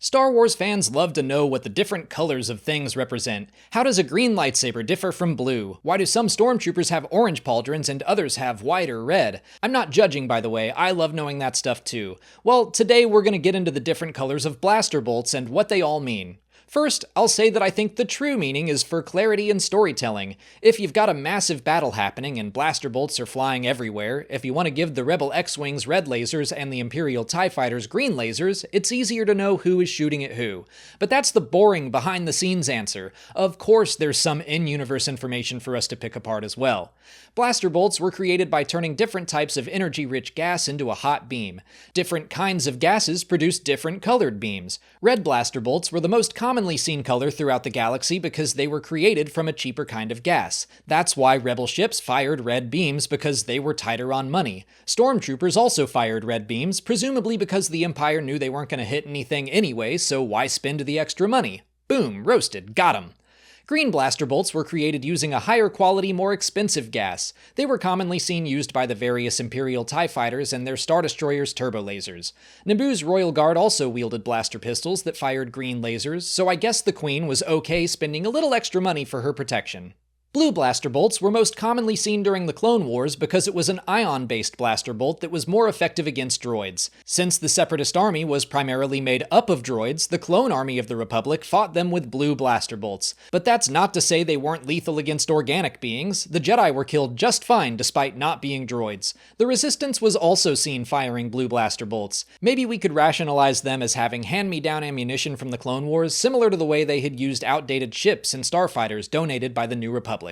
Star Wars fans love to know what the different colors of things represent. How does a green lightsaber differ from blue? Why do some stormtroopers have orange pauldrons and others have white or red? I'm not judging, by the way, I love knowing that stuff too. Well, today we're gonna get into the different colors of blaster bolts and what they all mean. First, I'll say that I think the true meaning is for clarity and storytelling. If you've got a massive battle happening and blaster bolts are flying everywhere, if you want to give the Rebel X-Wings red lasers and the Imperial TIE Fighters green lasers, it's easier to know who is shooting at who. But that's the boring, behind-the-scenes answer. Of course there's some in-universe information for us to pick apart as well. Blaster bolts were created by turning different types of energy-rich gas into a hot beam. Different kinds of gases produce different colored beams. Red blaster bolts were the most commonly seen color throughout the galaxy because they were created from a cheaper kind of gas. That's why Rebel ships fired red beams, because they were tighter on money. Stormtroopers also fired red beams, presumably because the Empire knew they weren't going to hit anything anyway, so why spend the extra money? Boom, roasted, got 'em. Green blaster bolts were created using a higher quality, more expensive gas. They were commonly seen used by the various Imperial TIE Fighters and their Star Destroyers' turbo lasers. Naboo's Royal Guard also wielded blaster pistols that fired green lasers, so I guess the Queen was okay spending a little extra money for her protection. Blue blaster bolts were most commonly seen during the Clone Wars because it was an ion-based blaster bolt that was more effective against droids. Since the Separatist army was primarily made up of droids, the clone army of the Republic fought them with blue blaster bolts. But that's not to say they weren't lethal against organic beings. The Jedi were killed just fine despite not being droids. The Resistance was also seen firing blue blaster bolts. Maybe we could rationalize them as having hand-me-down ammunition from the Clone Wars, similar to the way they had used outdated ships and starfighters donated by the New Republic.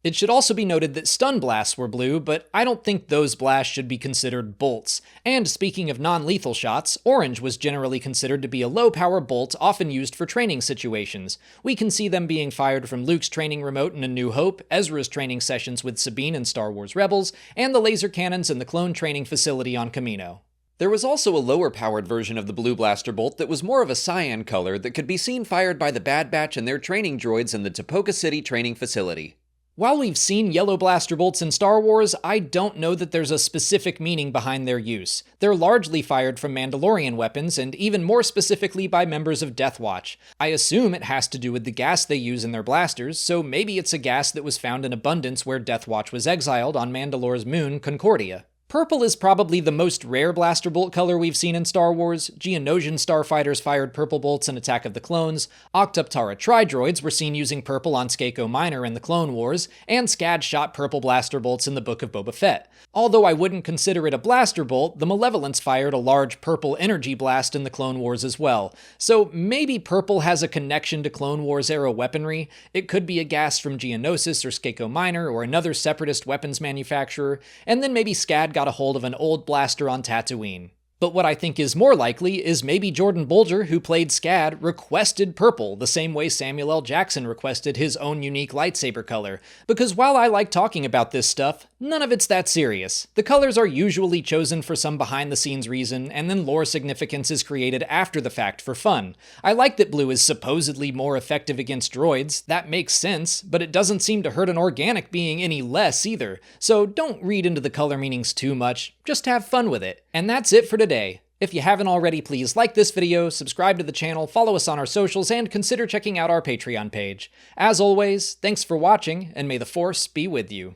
It should also be noted that stun blasts were blue, but I don't think those blasts should be considered bolts. And speaking of non-lethal shots, orange was generally considered to be a low-power bolt often used for training situations. We can see them being fired from Luke's training remote in A New Hope, Ezra's training sessions with Sabine in Star Wars Rebels, and the laser cannons in the clone training facility on Kamino. There was also a lower-powered version of the blue blaster bolt that was more of a cyan color that could be seen fired by the Bad Batch and their training droids in the Tipoca City training facility. While we've seen yellow blaster bolts in Star Wars, I don't know that there's a specific meaning behind their use. They're largely fired from Mandalorian weapons, and even more specifically by members of Death Watch. I assume it has to do with the gas they use in their blasters, so maybe it's a gas that was found in abundance where Death Watch was exiled on Mandalore's moon, Concordia. Purple is probably the most rare blaster bolt color we've seen in Star Wars. Geonosian starfighters fired purple bolts in Attack of the Clones, Octoptara tri-droids were seen using purple on Skako Minor in the Clone Wars, and Scad shot purple blaster bolts in the Book of Boba Fett. Although I wouldn't consider it a blaster bolt, the Malevolence fired a large purple energy blast in the Clone Wars as well. So maybe purple has a connection to Clone Wars era weaponry. It could be a gas from Geonosis or Skako Minor or another separatist weapons manufacturer, and then maybe Scad got a hold of an old blaster on Tatooine. But what I think is more likely is maybe Jordan Bolger, who played Scad, requested purple the same way Samuel L. Jackson requested his own unique lightsaber color. Because while I like talking about this stuff, none of it's that serious. The colors are usually chosen for some behind-the-scenes reason, and then lore significance is created after the fact for fun. I like that blue is supposedly more effective against droids. That makes sense, but it doesn't seem to hurt an organic being any less either. So don't read into the color meanings too much, just have fun with it. And that's it for today. If you haven't already, please like this video, subscribe to the channel, follow us on our socials, and consider checking out our Patreon page. As always, thanks for watching, and may the Force be with you.